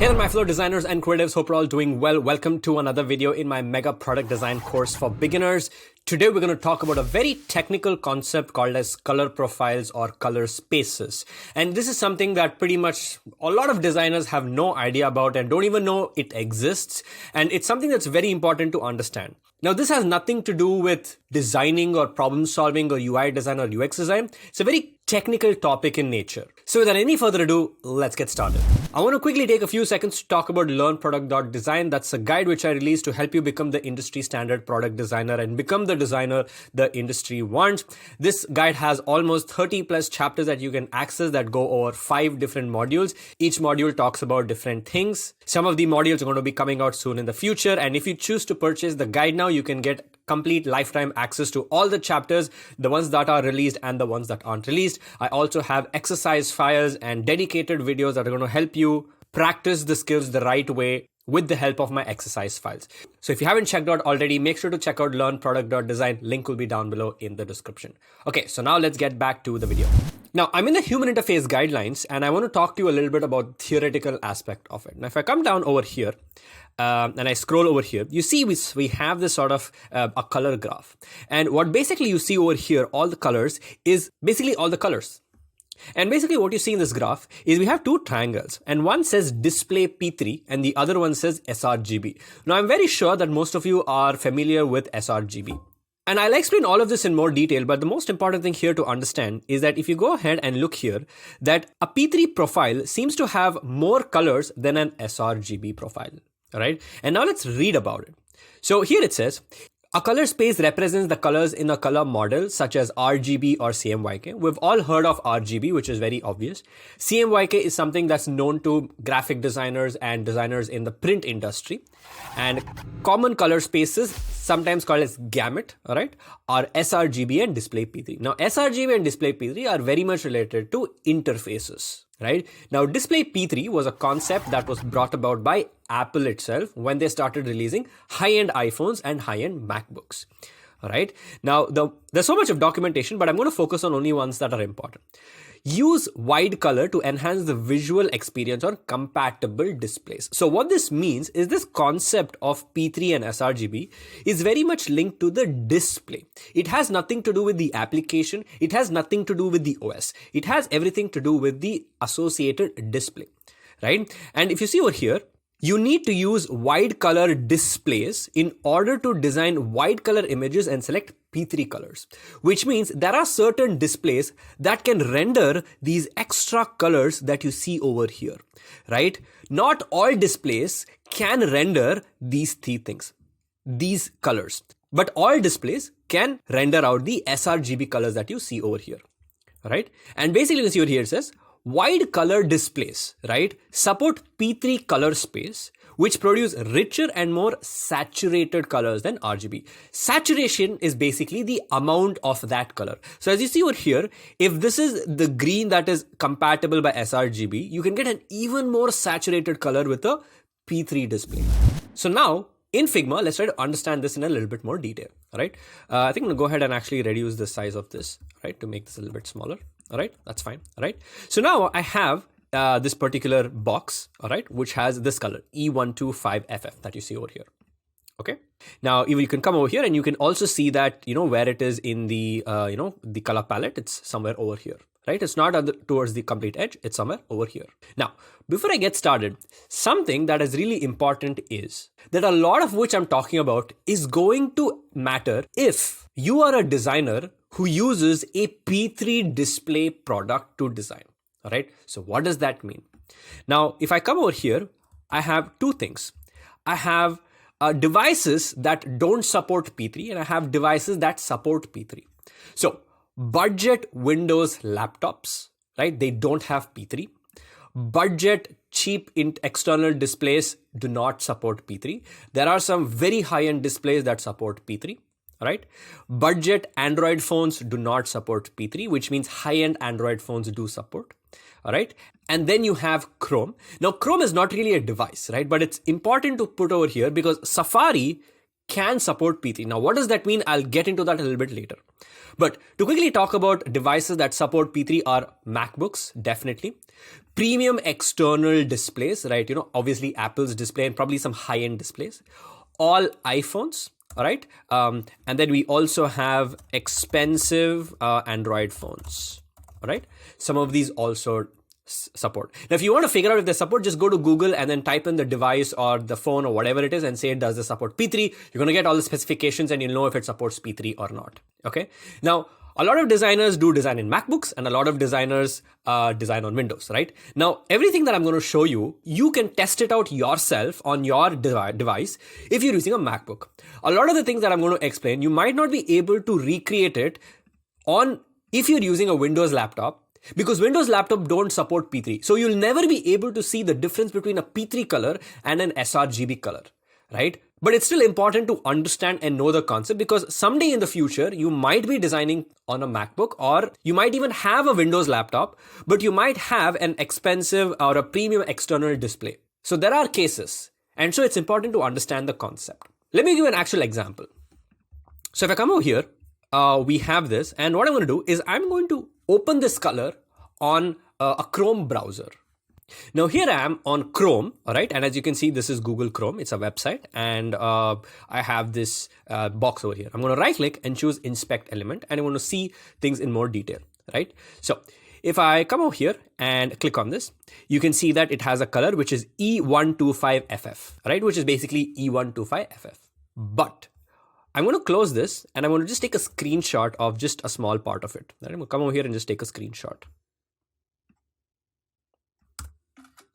Hey there, my fellow designers and creatives. Hope you're all doing well. Welcome to another video in my mega product design course for beginners. Today, we're going to talk about a very technical concept called as color profiles or color spaces. And this is something that pretty much a lot of designers have no idea about and don't even know it exists. And it's something that's very important to understand. Now, this has nothing to do with designing or problem solving or UI design or UX design. It's a very technical topic in nature. So without any further ado, let's get started. I want to quickly take a few seconds to talk about learnproduct.design. That's a guide which I released to help you become the industry standard product designer and become the designer the industry wants. This guide has almost 30 plus chapters that you can access that go over 5 different modules. Each module talks about different things. Some of the modules are going to be coming out soon in the future. And if you choose to purchase the guide now, you can get complete lifetime access to all the chapters, the ones that are released and the ones that aren't released. I also have exercise files and dedicated videos that are going to help you practice the skills the right way with the help of my exercise files. So if you haven't checked out already, make sure to check out learnproduct.design. Link will be down below in the description. Okay, so now let's get back to the video. Now, I'm in the human interface guidelines and I want to talk to you a little bit about the theoretical aspect of it. Now, if I come down over here, and I scroll over here, you see we have this sort of a color graph. And what basically you see over here, all the colors, is basically all the colors. And basically what you see in this graph is we have 2 triangles and one says display P3 and the other one says sRGB. Now, I'm very sure that most of you are familiar with sRGB. And I'll explain all of this in more detail, but the most important thing here to understand is that if you go ahead and look here, that a P3 profile seems to have more colors than an sRGB profile. All right. And now let's read about it. So here it says, a color space represents the colors in a color model such as RGB or CMYK. We've all heard of RGB, which is very obvious. CMYK is something that's known to graphic designers and designers in the print industry. And common color spaces, sometimes called as gamut, all right, are sRGB and display P3. Now, sRGB and display P3 are very much related to interfaces. Right? Now, display P3 was a concept that was brought about by Apple itself when they started releasing high-end iPhones and high-end MacBooks. All right. Now, there's so much of documentation, but I'm going to focus on only ones that are important. Use wide color to enhance the visual experience on compatible displays. So what this means is this concept of P3 and sRGB is very much linked to the display. It has nothing to do with the application. It has nothing to do with the OS. It has everything to do with the associated display, right? And if you see over here, you need to use wide color displays in order to design wide color images and select P3 colors, which means there are certain displays that can render these extra colors that you see over here, right? Not all displays can render these 3 things, these colors, but all displays can render out the sRGB colors that you see over here, right? And basically you can see over here it says, wide color displays, right, support P3 color space, which produce richer and more saturated colors than RGB. Saturation is basically the amount of that color. So as you see over here, if this is the green that is compatible by sRGB, you can get an even more saturated color with a P3 display. So now, in Figma, let's try to understand this in a little bit more detail, all right? I think I'm gonna go ahead and actually reduce the size of this, right, to make this a little bit smaller. All right, that's fine. All right. So now I have this particular box, all right, which has this color E125FF that you see over here. Okay. Now you can come over here and you can also see that, where it is in the, the color palette, it's somewhere over here, right? It's not towards the complete edge. It's somewhere over here. Now, before I get started, something that is really important is that a lot of which I'm talking about is going to matter if you are a designer who uses a P3 display product to design. All right. So what does that mean? Now, if I come over here, I have 2 things. I have devices that don't support P3 and I have devices that support P3. So budget Windows laptops, right? They don't have P3. Budget cheap external displays do not support P3. There are some very high-end displays that support P3. All right. Budget Android phones do not support P3, which means high-end Android phones do support. All right. And then you have Chrome. Now, Chrome is not really a device, right? But it's important to put over here because Safari can support P3. Now, what does that mean? I'll get into that a little bit later. But to quickly talk about devices that support P3 are MacBooks, definitely. Premium external displays, right? Obviously Apple's display and probably some high-end displays. All iPhones, all right? And then we also have expensive Android phones, all right? Some of these also support. Now, if you want to figure out if they support, just go to Google and then type in the device or the phone or whatever it is and say, does this support P3? You're going to get all the specifications and you'll know if it supports P3 or not. Okay. Now, a lot of designers do design in MacBooks and a lot of designers design on Windows, right? Now, everything that I'm going to show you, you can test it out yourself on your device if you're using a MacBook. A lot of the things that I'm going to explain, you might not be able to recreate it if you're using a Windows laptop, because Windows laptop don't support P3. So you'll never be able to see the difference between a P3 color and an sRGB color, right? But it's still important to understand and know the concept, because someday in the future, you might be designing on a MacBook, or you might even have a Windows laptop, but you might have an expensive or a premium external display. So there are cases. And so it's important to understand the concept. Let me give an actual example. So if I come over here, we have this, and what I'm going to do is I'm going to open this color on a Chrome browser. Now here I am on Chrome, all right, and as you can see, this is Google Chrome. It's a website, and I have this box over here. I'm going to right click and choose Inspect Element, and I want to see things in more detail, right? So if I come over here and click on this, you can see that it has a color which is E125FF, right, which is basically E125FF. But I'm going to close this and I'm going to just take a screenshot of just a small part of it. I'm going to come over here and just take a screenshot.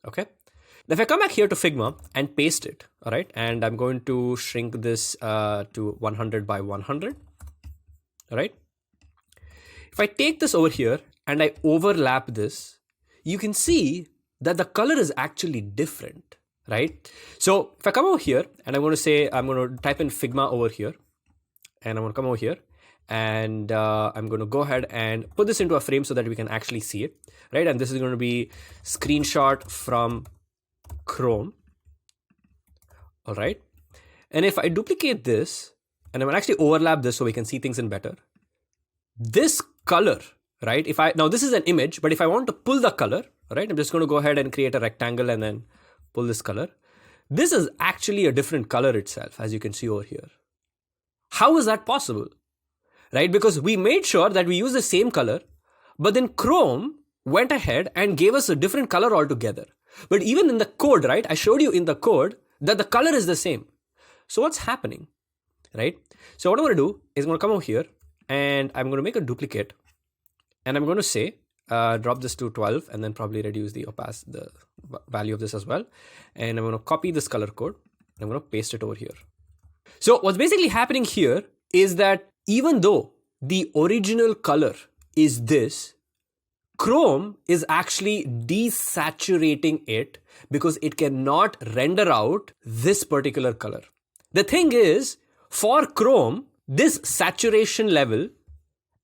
Okay. Now if I come back here to Figma and paste it, all right, and I'm going to shrink this to 100 by 100, all right. If I take this over here and I overlap this, you can see that the color is actually different, right? So if I come over here and I'm going to say, I'm going to type in Figma over here, and I'm going to come over here and I'm going to go ahead and put this into a frame so that we can actually see it, right? And this is going to be screenshot from Chrome, all right? And if I duplicate this and I'm going to actually overlap this so we can see things in better, this color, right? Now this is an image, but if I want to pull the color, right, I'm just going to go ahead and create a rectangle and then pull this color. This is actually a different color itself, as you can see over here. How is that possible, right? Because we made sure that we use the same color, but then Chrome went ahead and gave us a different color altogether. But even in the code, right, I showed you in the code that the color is the same. So what's happening, right? So what I'm going to do is I'm going to come over here and I'm going to make a duplicate, and I'm going to say, drop this to 12 and then probably reduce the value of this as well. And I'm going to copy this color code and I'm going to paste it over here. So what's basically happening here is that even though the original color is this, Chrome is actually desaturating it because it cannot render out this particular color. The thing is, for Chrome, this saturation level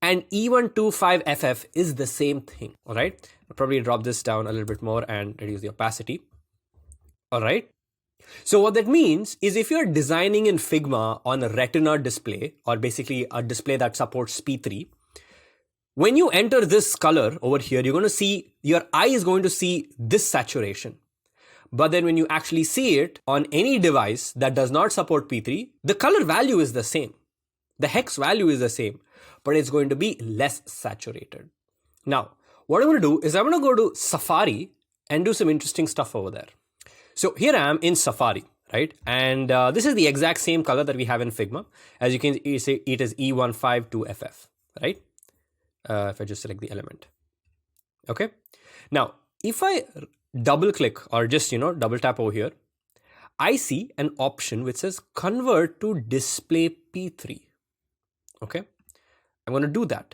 and E125FF is the same thing, all right? I'll probably drop this down a little bit more and reduce the opacity, all right? So what that means is if you're designing in Figma on a Retina display, or basically a display that supports P3, when you enter this color over here, you're going to see, your eye is going to see this saturation. But then when you actually see it on any device that does not support P3, the color value is the same. The hex value is the same, but it's going to be less saturated. Now, what I'm going to do is I'm going to go to Safari and do some interesting stuff over there. So here I am in Safari, right? And this is the exact same color that we have in Figma. As you can see, it is E152FF, right? If I just select the element. Okay. Now, if I double click or just, double tap over here, I see an option which says convert to display P3. Okay. I'm going to do that.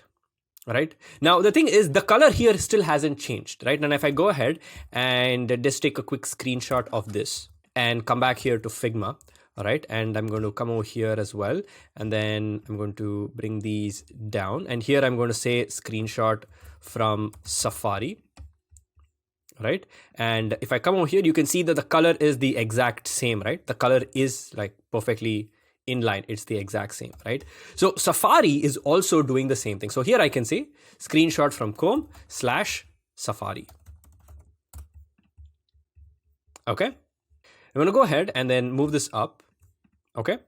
Right. Now, the thing is, the color here still hasn't changed, right? And if I go ahead and just take a quick screenshot of this and come back here to Figma, all right, and I'm going to come over here as well, and then I'm going to bring these down, and here I'm going to say screenshot from Safari, right? And if I come over here, you can see that the color is the exact same, right? The color is like perfectly inline. It's the exact same, right? So Safari is also doing the same thing. So here I can say screenshot from Chrome / Safari. Okay. I'm going to go ahead and then move this up. Okay.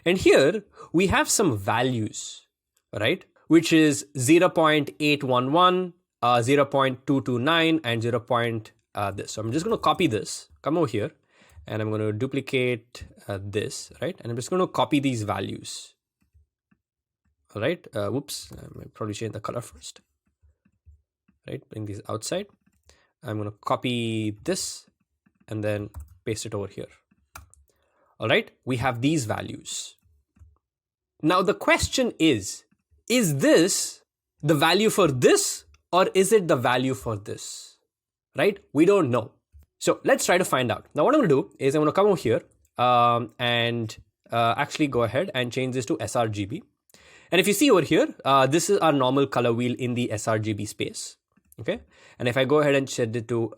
And here we have some values, right? Which is 0.811, 0.229 and 0. This. So I'm just going to copy this, come over here, and I'm going to duplicate this, right? And I'm just going to copy these values. All right. Whoops. I might probably change the color first. Right. Bring these outside. I'm going to copy this and then paste it over here. All right. We have these values. Now the question is this the value for this or is it the value for this? Right? We don't know. So let's try to find out. Now what I'm going to do is I'm going to come over here and actually go ahead and change this to sRGB. And if you see over here, this is our normal color wheel in the sRGB space. Okay. And if I go ahead and set it to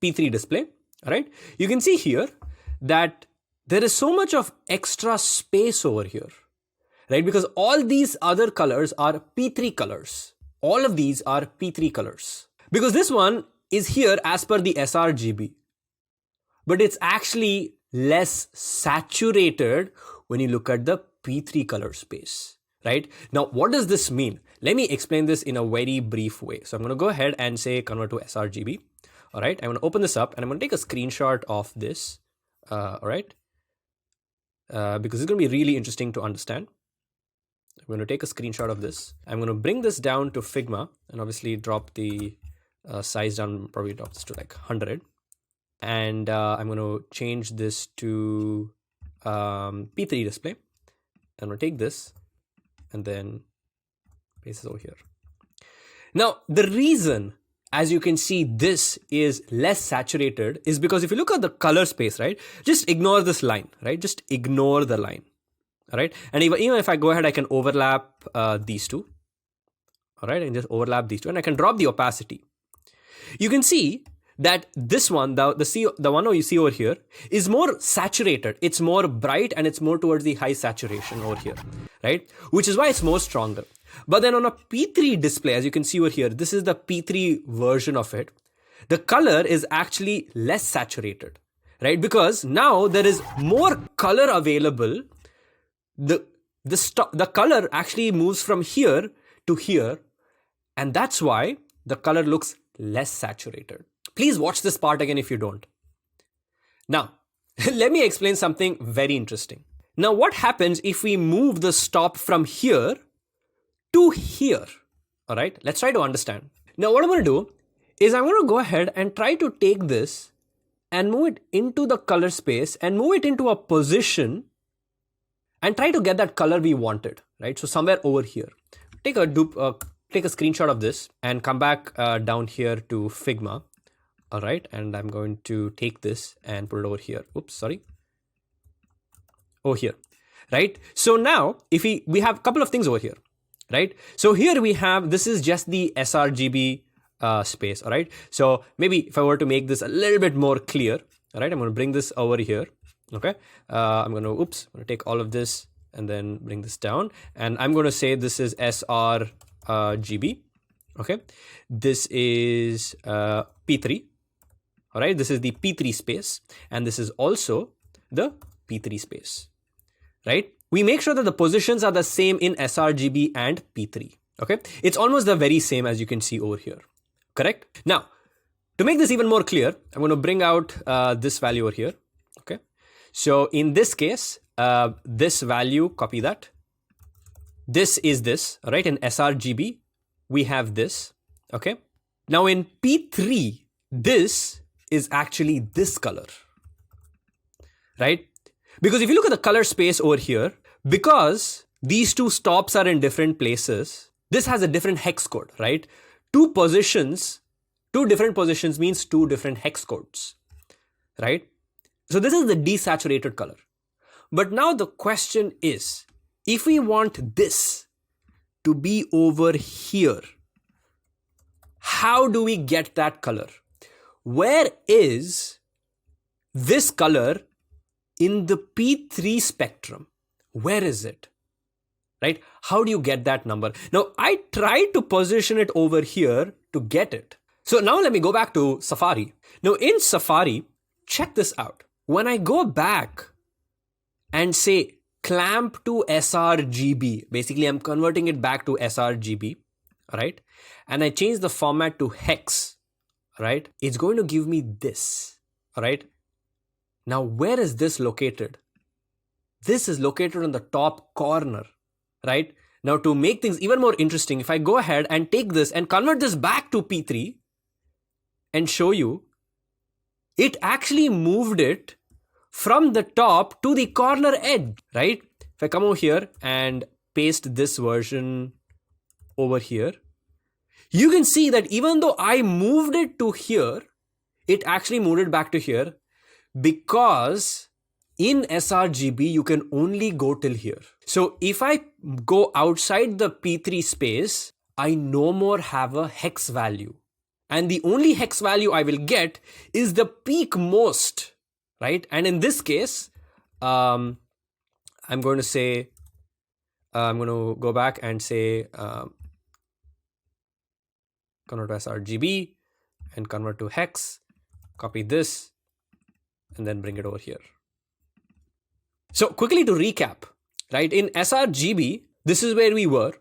P3 display, all right, you can see here that there is so much of extra space over here, right? Because all these other colors are P3 colors. All of these are P3 colors. Because this one is here as per the sRGB, but it's actually less saturated when you look at the P3 color space, right? Now, what does this mean? Let me explain this in a very brief way. So I'm going to go ahead and say convert to sRGB. All right. I'm going to open this up and I'm going to take a screenshot of this. All right. Because it's going to be really interesting to understand. I'm going to take a screenshot of this. I'm going to bring this down to Figma and obviously drop the size down, probably drop this to like 100. And I'm going to change this to P3 display. I'm going to take this and then paste this over here. Now, the reason, as you can see, this is less saturated is because if you look at the color space, right, just ignore this line, right? Just ignore the line, all right? And even if I go ahead, I can overlap these two, all right? And just overlap these two and I can drop the opacity. You can see that this one, the one you see over here is more saturated. It's more bright and it's more towards the high saturation over here, right? Which is why it's more stronger. But then on a P3 display, as you can see over here, this is the P3 version of it. The color is actually less saturated, right? Because now there is more color available. The color actually moves from here to here. And that's why the color looks less saturated. Please watch this part again if you don't. Now, let me explain something very interesting. Now, what happens if we move the stop from here to here? All right, let's try to understand. Now, what I'm going to do is I'm going to go ahead and try to take this and move it into the color space and move it into a position and try to get that color we wanted, right? So somewhere over here, take a screenshot of this and come back down here to Figma. All right, and I'm going to take this and put it over here. Oops, sorry. Over here, right? So now if we have a couple of things over here, right? So here we have, this is just the sRGB space, all right? So maybe if I were to make this a little bit more clear, all right, I'm going to bring this over here, okay? I'm going to take all of this and then bring this down. And I'm going to say this is sRGB, okay? This is P3. All right, this is the P3 space, and this is also the P3 space, right? We make sure that the positions are the same in sRGB and P3, okay? It's almost the very same as you can see over here, correct? Now, to make this even more clear, I'm going to bring out this value over here, okay? So in this case, this value, copy that. This is this, all right? In sRGB, we have this, okay? Now in P3, this is actually this color, right? Because if you look at the color space over here, because these two stops are in different places, this has a different hex code, right? Two different positions means two different hex codes, right? So this is the desaturated color. But now the question is, if we want this to be over here, how do we get that color? Where is this color in the P3 spectrum? Where is it? Right? How do you get that number? Now, I tried to position it over here to get it. So now let me go back to Safari. Now in Safari, check this out. When I go back and say clamp to sRGB, basically I'm converting it back to sRGB, right? And I change the format to hex, right? It's going to give me this, all right? Now, where is this located? This is located on the top corner, right? Now, to make things even more interesting, if I go ahead and take this and convert this back to P3 and show you, it actually moved it from the top to the corner edge, right? If I come over here and paste this version over here, you can see that even though I moved it to here, it actually moved it back to here because in sRGB, you can only go till here. So if I go outside the P3 space, I no more have a hex value. And the only hex value I will get is the peak most, right? And in this case, I'm going to say, I'm going to go back and say, convert to sRGB and convert to hex, copy this, and then bring it over here. So quickly to recap, right? In sRGB, this is where we were.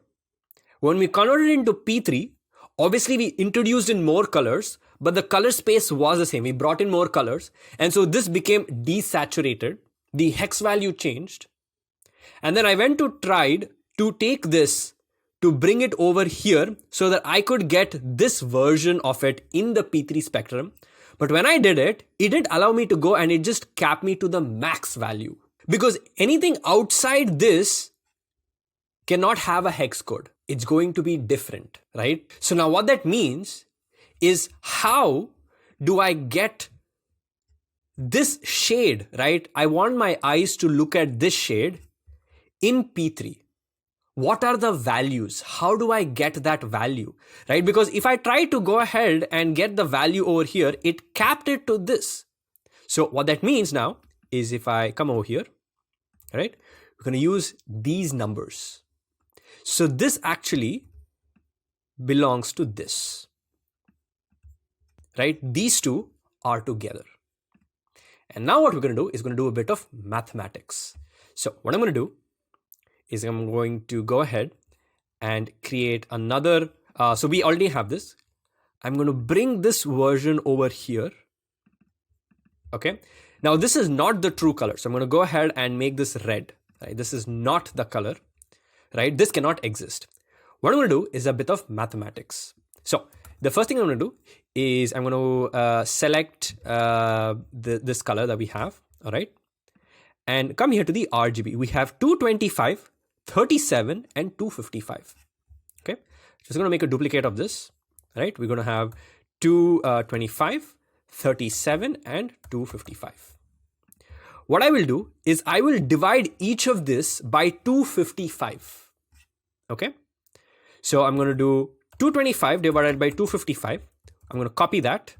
When we converted into P3, obviously we introduced in more colors, but the color space was the same. We brought in more colors. And so this became desaturated. The hex value changed. And then I went to tried to take this to bring it over here so that I could get this version of it in the P3 spectrum. But when I did it, it did allow me to go and it just capped me to the max value. Because anything outside this cannot have a hex code. It's going to be different, right? So now what that means is how do I get this shade, right? I want my eyes to look at this shade in P3. What are the values? How do I get that value, right? Because if I try to go ahead and get the value over here, it capped it to this. So what that means now is if I come over here, right, we're going to use these numbers. So this actually belongs to this, right? These two are together. And now what we're going to do is going to do a bit of mathematics. So what I'm going to do is I'm going to go ahead and create another. So we already have this. I'm going to bring this version over here. Okay. Now this is not the true color. So I'm going to go ahead and make this red. Right? This is not the color, right? This cannot exist. What I'm going to do is a bit of mathematics. So the first thing I'm going to do is I'm going to select this color that we have. All right. And come here to the RGB. We have 225, 37, and 255. Okay. Just going to make a duplicate of this. Right. We're going to have 225, 37, and 255. What I will do is I will divide each of this by 255. Okay. So I'm going to do 225 divided by 255. I'm going to copy that.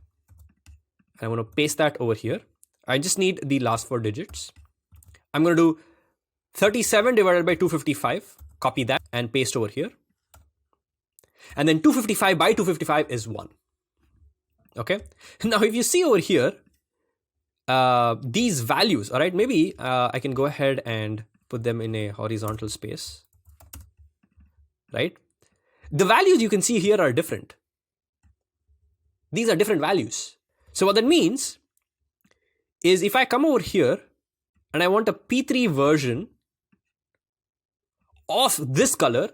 I'm going to paste that over here. I just need the last 4 digits. I'm going to do 37 divided by 255. Copy that and paste over here. And then 255 by 255 is 1. Okay. Now, if you see over here, these values, all right, maybe I can go ahead and put them in a horizontal space, right? The values you can see here are different. These are different values. So what that means is if I come over here and I want a P3 version of this color,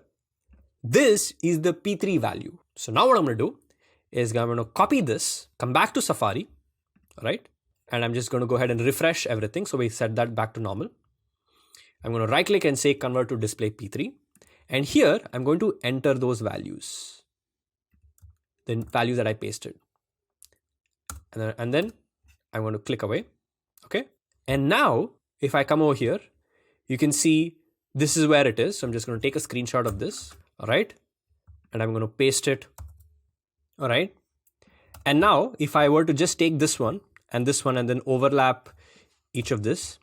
this is the P3 value. So now what I'm going to do is I'm going to copy this, come back to Safari, all right? And I'm just going to go ahead and refresh everything. So we set that back to normal. I'm going to right click and say convert to display P3. And here I'm going to enter those values, the values that I pasted. And then I'm going to click away. Okay. And now if I come over here, you can see this is where it is. So I'm just going to take a screenshot of this. All right. And I'm going to paste it. All right. And now if I were to just take this one and then overlap each of this,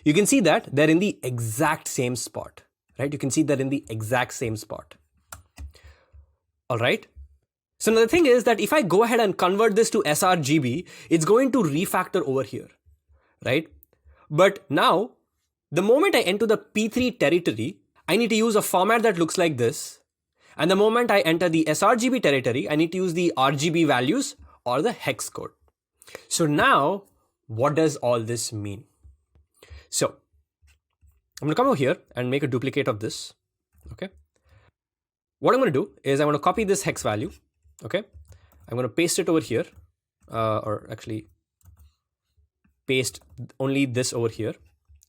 you can see that they're in the exact same spot, right? You can see that in the exact same spot. All right. So now the thing is that if I go ahead and convert this to sRGB, it's going to refactor over here, right? But now, the moment I enter the P3 territory, I need to use a format that looks like this. And the moment I enter the sRGB territory, I need to use the RGB values or the hex code. So now, what does all this mean? So I'm going to come over here and make a duplicate of this. Okay. What I'm going to do is I'm going to copy this hex value. Okay. I'm going to paste it over here, or actually paste only this over here.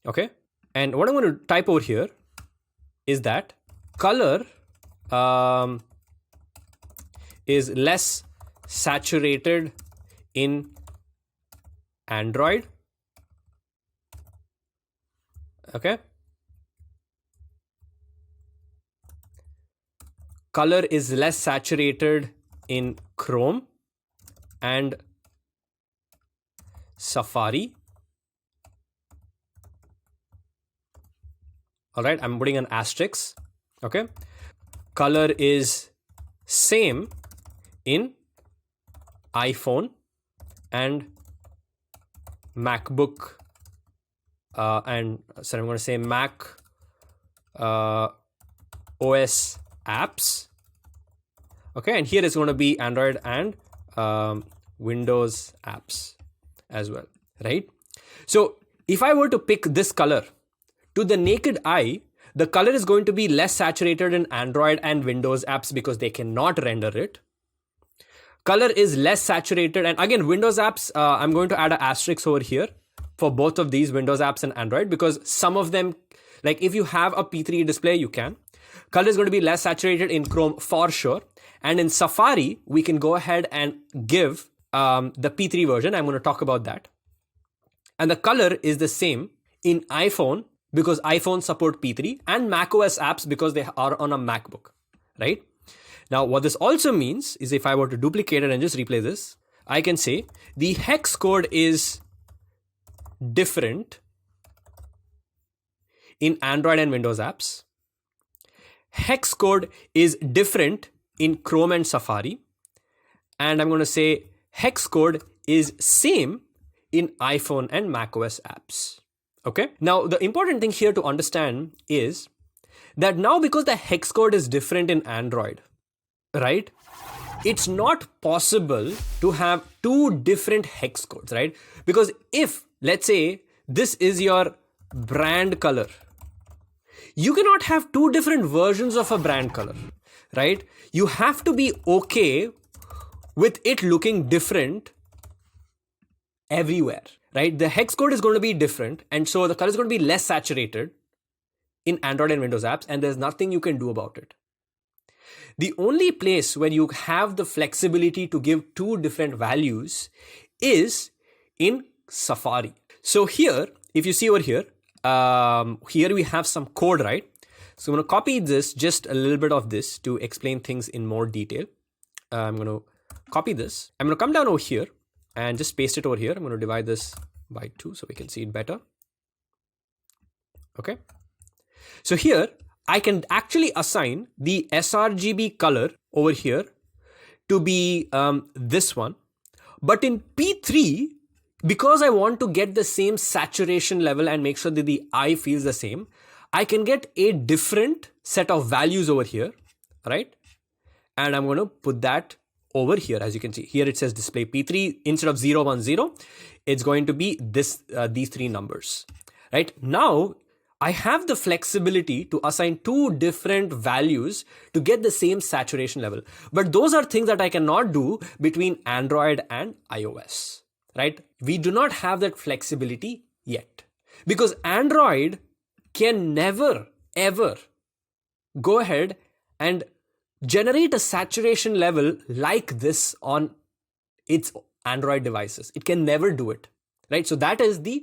Okay. And what I'm going to type over here is that color is less saturated in Android. Okay. Color is less saturated in Chrome and Safari. All right, I'm putting an asterisk. Okay. Color is same in iPhone and MacBook, and so I'm going to say Mac OS apps. Okay, and here is going to be Android and Windows apps as well, right? So if I were to pick this color, to the naked eye, the color is going to be less saturated in Android and Windows apps because they cannot render it. Color is less saturated, and again, Windows apps, I'm going to add an asterisk over here for both of these, Windows apps and Android, because some of them, like if you have a P3 display, you can. Color is going to be less saturated in Chrome for sure. And in Safari, we can go ahead and give the P3 version. I'm going to talk about that. And the color is the same in iPhone because iPhone support P3, and macOS apps because they are on a MacBook, right? Now, what this also means is if I were to duplicate it and just replay this, I can say the hex code is different in Android and Windows apps. Hex code is different in Chrome and Safari. And I'm going to say hex code is same in iPhone and macOS apps. Okay. Now, the important thing here to understand is that now because the hex code is different in Android, right? It's not possible to have two different hex codes, right? Because if, let's say, this is your brand color, you cannot have two different versions of a brand color, right? You have to be okay with it looking different everywhere, right? The hex code is going to be different, and so the color is going to be less saturated in Android and Windows apps, and there's nothing you can do about it. The only place where you have the flexibility to give two different values is in Safari. So here, if you see over here, here we have some code, right? So I'm going to copy this, just a little bit of this to explain things in more detail. I'm going to copy this. I'm going to come down over here and just paste it over here. I'm going to divide this by 2 so we can see it better. Okay. So here, I can actually assign the sRGB color over here to be this one. But in P3, because I want to get the same saturation level and make sure that the eye feels the same, I can get a different set of values over here, right? And I'm going to put that over here. As you can see, here it says display P3. Instead of 010, it's going to be this these three numbers, right? Now, I have the flexibility to assign two different values to get the same saturation level. But those are things that I cannot do between Android and iOS, right? We do not have that flexibility yet because Android can never, ever go ahead and generate a saturation level like this on its Android devices. It can never do it, right? So that is the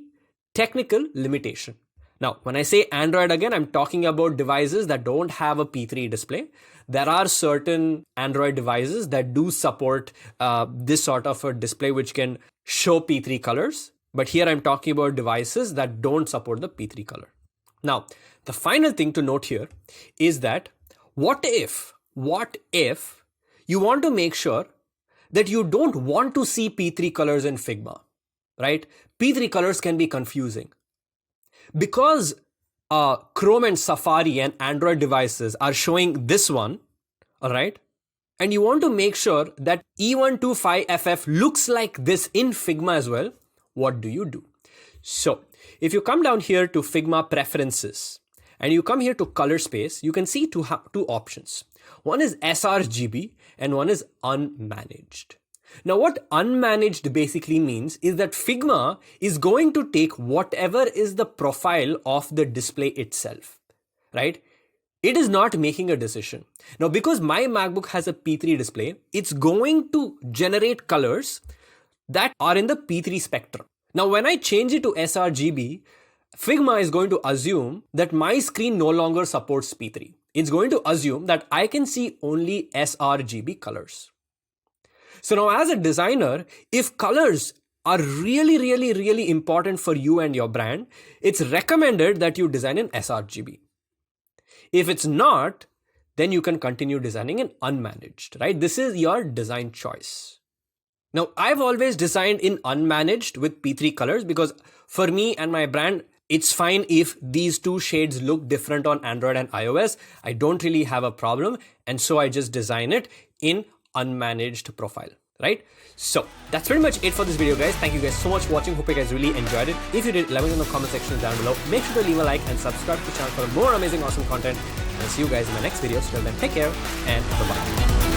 technical limitation. Now, when I say Android again, I'm talking about devices that don't have a P3 display. There are certain Android devices that do support this sort of a display which can show P3 colors. But here I'm talking about devices that don't support the P3 color. Now, the final thing to note here is that what if you want to make sure that you don't want to see P3 colors in Figma, right? P3 colors can be confusing. Because Chrome and Safari and Android devices are showing this one, all right? And you want to make sure that E125FF looks like this in Figma as well. What do? So if you come down here to Figma preferences and you come here to color space, you can see two options. One is sRGB and one is unmanaged. Now what unmanaged basically means is that Figma is going to take whatever is the profile of the display itself, right? It is not making a decision. Now because my MacBook has a P3 display, it's going to generate colors that are in the P3 spectrum. Now when I change it to sRGB, Figma is going to assume that my screen no longer supports P3. It's going to assume that I can see only sRGB colors. So now as a designer, if colors are really important for you and your brand, it's recommended that you design in sRGB. If it's not, then you can continue designing in unmanaged, right? This is your design choice. Now, I've always designed in unmanaged with P3 colors because for me and my brand, it's fine if these two shades look different on Android and iOS. I don't really have a problem. And so I just design it in unmanaged profile, right? So that's pretty much it for this video, guys. Thank you guys so much for watching. Hope you guys really enjoyed it. If you did, let me know in the comment section down below. Make sure to leave a like and subscribe to the channel for more amazing, awesome content. And I'll see you guys in my next video. So till then, take care and bye-bye.